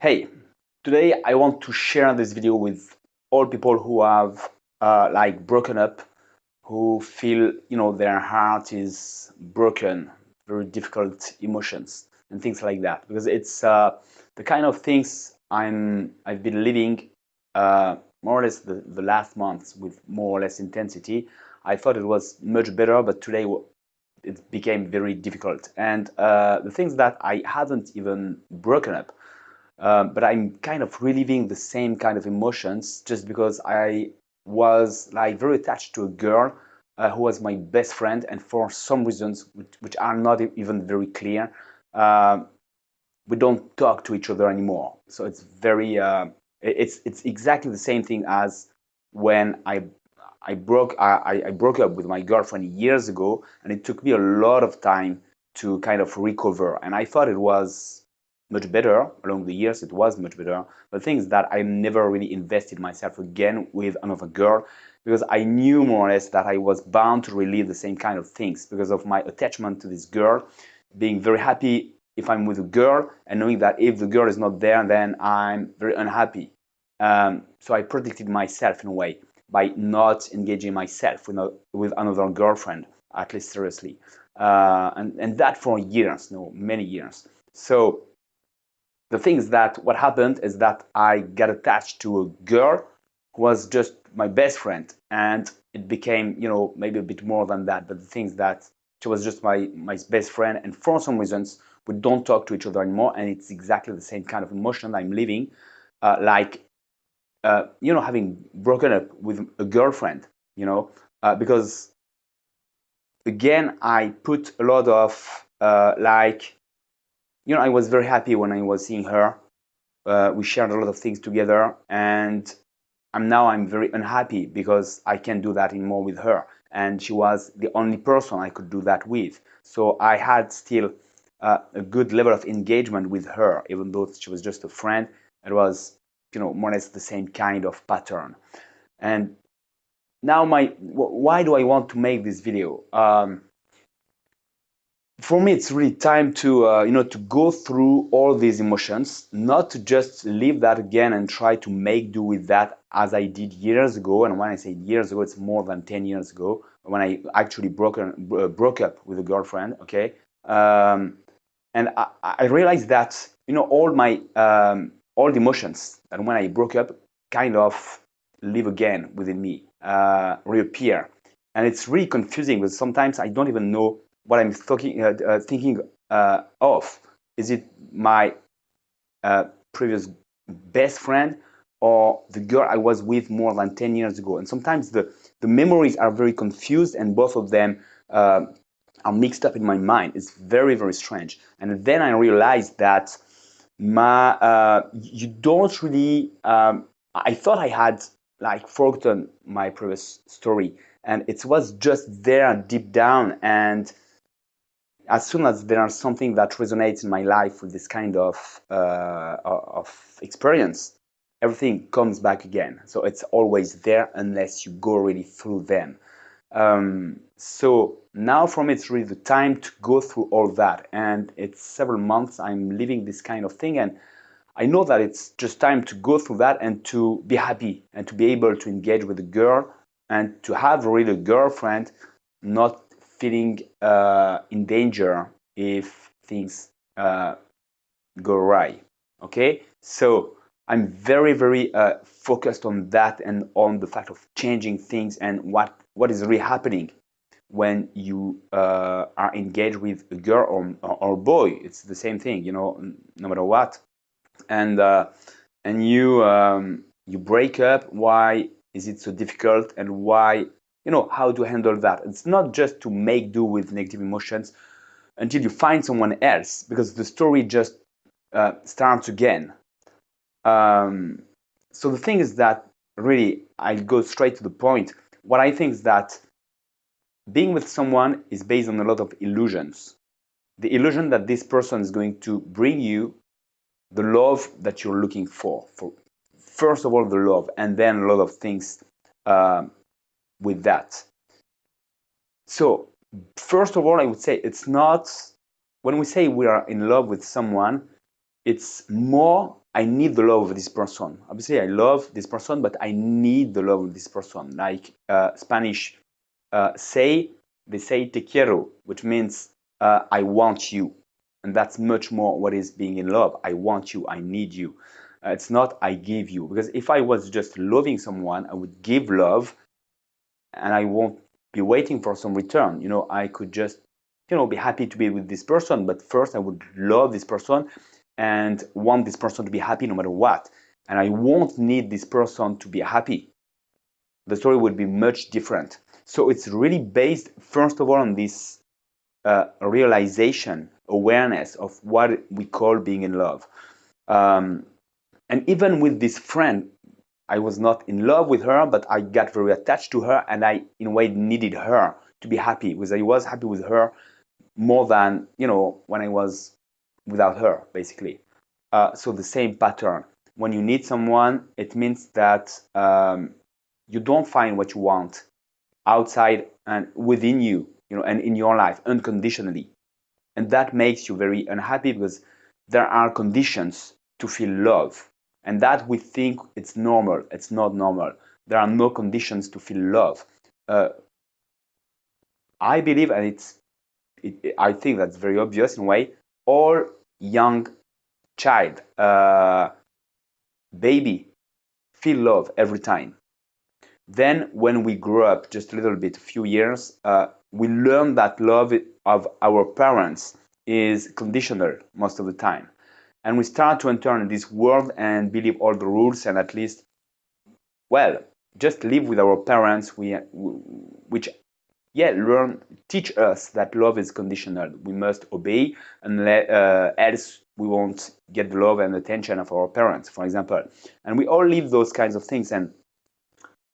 Hey, today I want to share this video with all people who have like broken up, who feel their heart is broken, very difficult emotions and things like that. Because it's the kind of things I've been living more or less the last months with more or less intensity. I thought it was much better, but today it became very difficult. And the things that I haven't even broken up, but I'm kind of reliving the same kind of emotions just because I was like very attached to a girl who was my best friend, and for some reasons which are not even very clear, uh, we don't talk to each other anymore. So it's very it's exactly the same thing as when I broke up with my girlfriend years ago, and it took me a lot of time to kind of recover. And I thought it was much better along the years. It was much better. The thing is that I never really invested myself again with another girl because I knew more or less that I was bound to relive the same kind of things because of my attachment to this girl, being very happy if I'm with a girl and knowing that if the girl is not there, then I'm very unhappy. So I protected myself in a way by not engaging myself with another girlfriend, at least seriously. And that for years, no, many years. So the thing is that what happened is that I got attached to a girl who was just my best friend, and it became, maybe a bit more than that. But the thing is that she was just my best friend, and for some reasons we don't talk to each other anymore, and it's exactly the same kind of emotion I'm living, like having broken up with a girlfriend, because again I put a lot of I was very happy when I was seeing her. We shared a lot of things together, and I'm very unhappy because I can't do that anymore with her, and she was the only person I could do that with. So I had still a good level of engagement with her, even though she was just a friend. It was more or less the same kind of pattern. And now why do I want to make this video? For me, it's really time to to go through all these emotions, not to just leave that again and try to make do with that as I did years ago. And when I say years ago, it's more than 10 years ago when I actually broke up with a girlfriend. Okay. And I realized that all the emotions that when I broke up kind of live again within me, reappear, and it's really confusing because sometimes I don't even know what I'm thinking of. Is it my previous best friend or the girl I was with more than 10 years ago? And sometimes the memories are very confused, and both of them are mixed up in my mind. It's very, very strange. And then I realized that you don't really, I thought I had like forgotten my previous story, and it was just there deep down. And as soon as there is something that resonates in my life with this kind of experience, everything comes back again. So it's always there unless you go really through them. So now for me, it's really the time to go through all that. And it's several months I'm living this kind of thing. And I know that it's just time to go through that and to be happy and to be able to engage with a girl and to have really a girlfriend, not feeling in danger if things go right. Okay, so I'm very, very focused on that and on the fact of changing things and what is really happening when you are engaged with a girl or boy. It's the same thing, no matter what. And you break up. Why is it so difficult, and why, how to handle that? It's not just to make do with negative emotions until you find someone else, because the story just starts again. So the thing is that really I go straight to the point. What I think is that being with someone is based on a lot of illusions. The illusion that this person is going to bring you the love that you're looking for first of all the love, and then a lot of things uh, with that. So first of all, I would say it's not, when we say we are in love with someone, it's more I need the love of this person. Obviously, I love this person, but I need the love of this person. Like Spanish they say te quiero, which means I want you. And that's much more what is being in love. I want you, I need you. It's not I give you. Because if I was just loving someone, I would give love and I won't be waiting for some return. I could just, be happy to be with this person, but first I would love this person and want this person to be happy no matter what. And I won't need this person to be happy. The story would be much different. So it's really based, first of all, on this realization, awareness of what we call being in love. And even with this friend, I was not in love with her, but I got very attached to her, and I, in a way, needed her to be happy because I was happy with her more than when I was without her, basically. So the same pattern. When you need someone, it means that you don't find what you want outside and within you, and in your life unconditionally, and that makes you very unhappy because there are conditions to feel love, and that we think it's normal. It's not normal. There are no conditions to feel love. Uh, I believe, and I think that's very obvious in a way. All young child, baby, feel love every time. Then, when we grow up just a little bit, a few years, we learn that love of our parents is conditional most of the time. And we start to enter in this world and believe all the rules and at least, well, just live with our parents, which, yeah, teach us that love is conditional. We must obey, and else we won't get the love and attention of our parents, for example. And we all live those kinds of things, and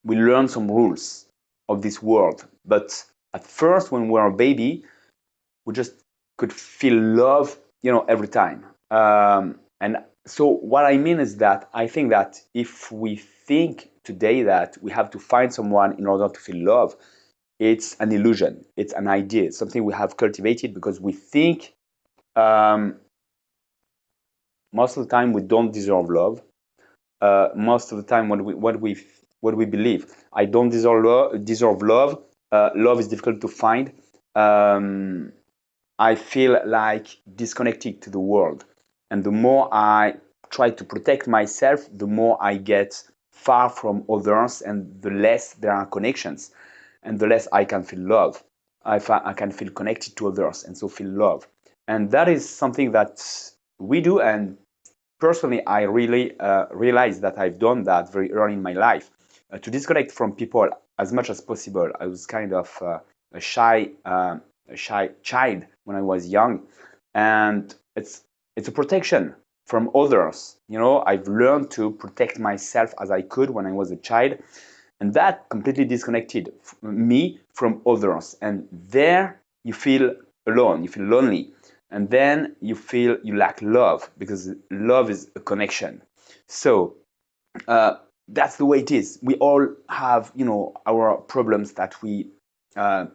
we learn some rules of this world. But at first, when we were a baby, we just could feel love, every time. And so what I mean is that I think that if we think today that we have to find someone in order to feel love, it's an illusion. It's an idea. It's something we have cultivated because we think most of the time we don't deserve love. Most of the time, what we believe, I don't deserve love. Love is difficult to find. Um, I feel like disconnected to the world. And the more I try to protect myself, the more I get far from others, and the less there are connections, and the less I can feel love. I can feel connected to others and so feel love. And that is something that we do. And personally, I really realized that I've done that very early in my life, to disconnect from people as much as possible. I was kind of a shy child when I was young, and it's a protection from others. I've learned to protect myself as I could when I was a child, and that completely disconnected me from others. And there you feel alone, you feel lonely, and then you feel you lack love, because love is a connection. So that's the way it is. We all have, our problems that we uh,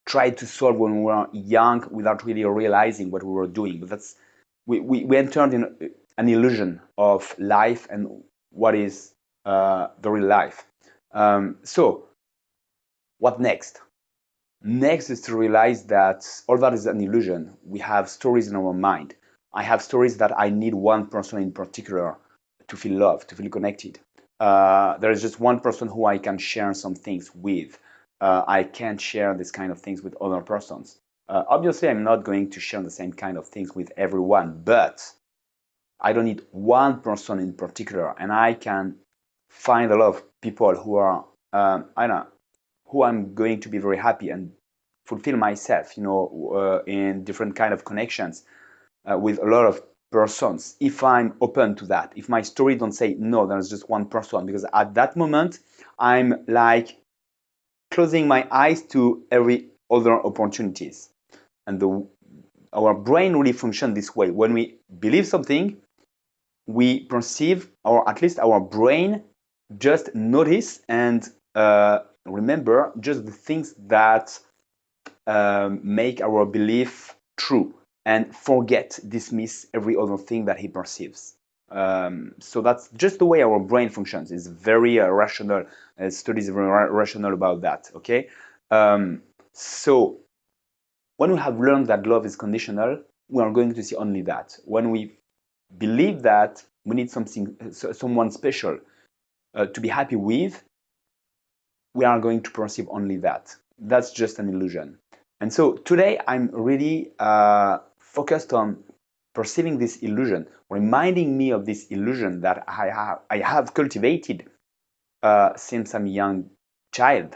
tried to solve when we were young without really realizing what we were doing. But we entered in an illusion of life and what is the real life. So what next? Next is to realize that all that is an illusion. We have stories in our mind. I have stories that I need one person in particular to feel loved, to feel connected. There is just one person who I can share some things with. I can't share this kind of things with other persons. Obviously, I'm not going to share the same kind of things with everyone, but I don't need one person in particular, and I can find a lot of people who are, I don't know, who I'm going to be very happy and fulfill myself, in different kind of connections with a lot of persons. If I'm open to that, if my story don't say no, there's just one person, because at that moment I'm like closing my eyes to every other opportunities, and our brain really functions this way. When we believe something, we perceive, or at least our brain just notice and remember just the things that make our belief true, and dismiss every other thing that he perceives. So that's just the way our brain functions. It's very rational. Studies are very rational about that. Okay. So when we have learned that love is conditional, we are going to see only that. When we believe that we need someone special to be happy with, we are going to perceive only that. That's just an illusion. And so today I'm really focused on perceiving this illusion, reminding me of this illusion that I have cultivated since I'm a young child,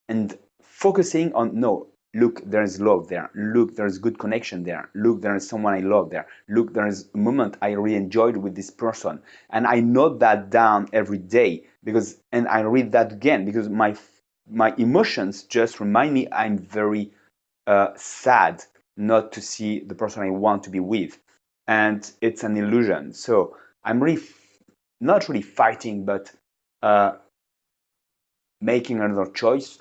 and focusing on, no, look, there is love there. Look, there is good connection there. Look, there is someone I love there. Look, there is a moment I really enjoyed with this person. And I note that down every day and I read that again because my emotions just remind me I'm very sad not to see the person I want to be with. And it's an illusion. So I'm really not really fighting, but making another choice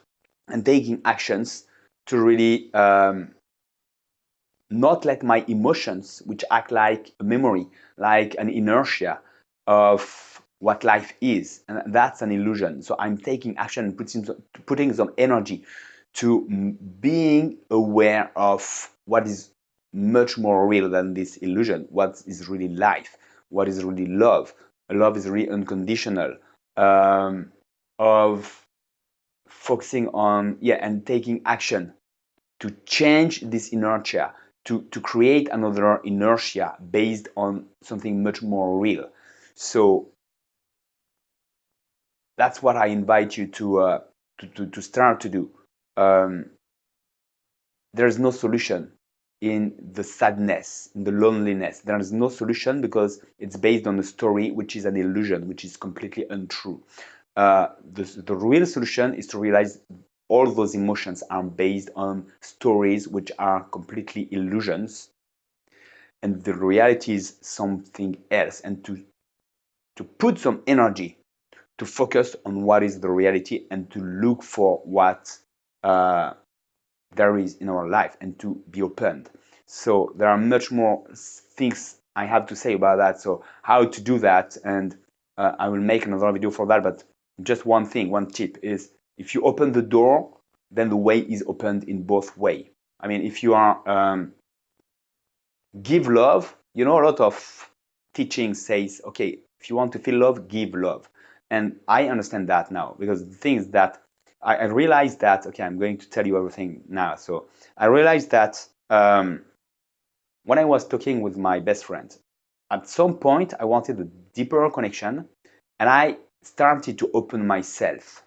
and taking actions to really not let my emotions, which act like a memory, like an inertia of what life is, and that's an illusion. So I'm taking action and putting some energy to being aware of what is much more real than this illusion, what is really life, what is really love. Love is really unconditional, of focusing on, yeah, and taking action to change this inertia, to create another inertia based on something much more real. So that's what I invite you to start to do. There's no solution in the sadness, in the loneliness. There is no solution because it's based on a story which is an illusion, which is completely untrue. The real solution is to realize all those emotions are based on stories which are completely illusions, and the reality is something else, and to put some energy to focus on what is the reality and to look for what there is in our life and to be opened. So there are much more things I have to say about that. So how to do that, and I will make another video for that. But just one thing, one tip is, if you open the door, then the way is opened in both way. I mean, if you are give love, a lot of teaching says, okay, if you want to feel love, give love. And I understand that now, because the thing is that I realized that, okay, I'm going to tell you everything now. So I realized that when I was talking with my best friend, at some point I wanted a deeper connection, and I started to open myself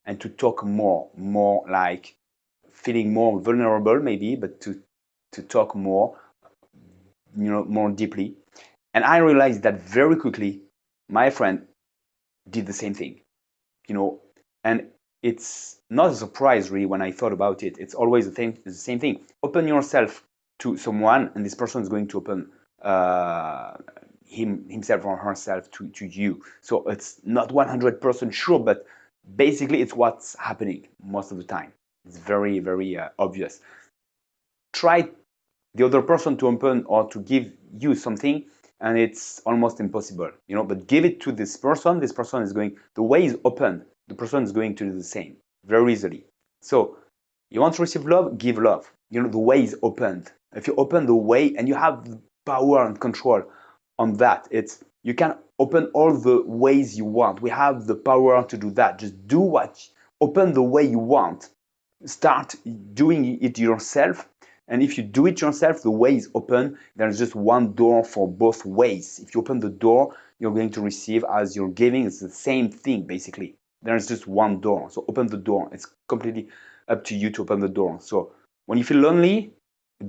and to talk more like feeling more vulnerable maybe, but to talk more, more deeply. And I realized that very quickly my friend did the same thing, and it's not a surprise really when I thought about it. It's always the same thing. Open yourself to someone, and this person is going to open himself or herself to you. So it's not 100% sure, but basically it's what's happening most of the time. It's very, very obvious. Try the other person to open or to give you something, and it's almost impossible, but give it to this person is going, the way is open, the person is going to do the same very easily. So you want to receive love, give love. The way is opened. If you open the way and you have power and control on that, you can open all the ways you want. We have the power to do that. Just open the way you want. Start doing it yourself. And if you do it yourself, the way is open. There's just one door for both ways. If you open the door, you're going to receive as you're giving. It's the same thing, basically. There's just one door. So open the door. It's completely up to you to open the door. So when you feel lonely,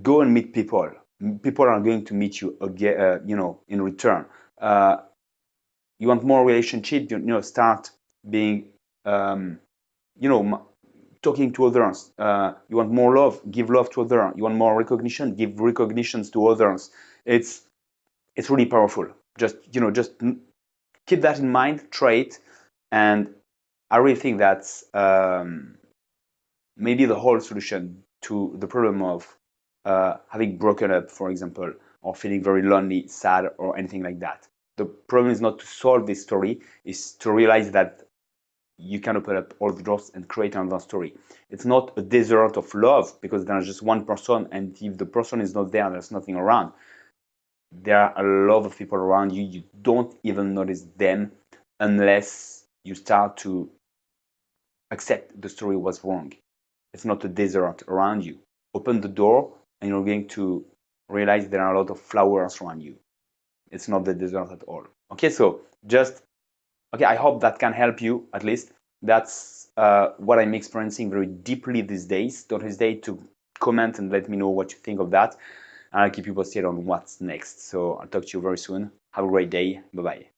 go and meet people. People are going to meet you again, in return. You want more relationship, start being, talking to others. You want more love, give love to others. You want more recognition, give recognitions to others. It's really powerful. Just keep that in mind, try it, and I really think that's maybe the whole solution to the problem of having broken up, for example, or feeling very lonely, sad, or anything like that. The problem is not to solve this story, is to realize that you can open up all the doors and create another story. It's not a desert of love because there's just one person, and if the person is not there, there's nothing around. There are a lot of people around you. You don't even notice them unless you start to accept the story was wrong. It's not a desert around you. Open the door and you're going to realize there are a lot of flowers around you. It's not the desert at all. Okay, so just, okay, I hope that can help you at least. That's what I'm experiencing very deeply these days. Don't hesitate to comment and let me know what you think of that. And I'll keep you posted on what's next. So I'll talk to you very soon. Have a great day. Bye-bye.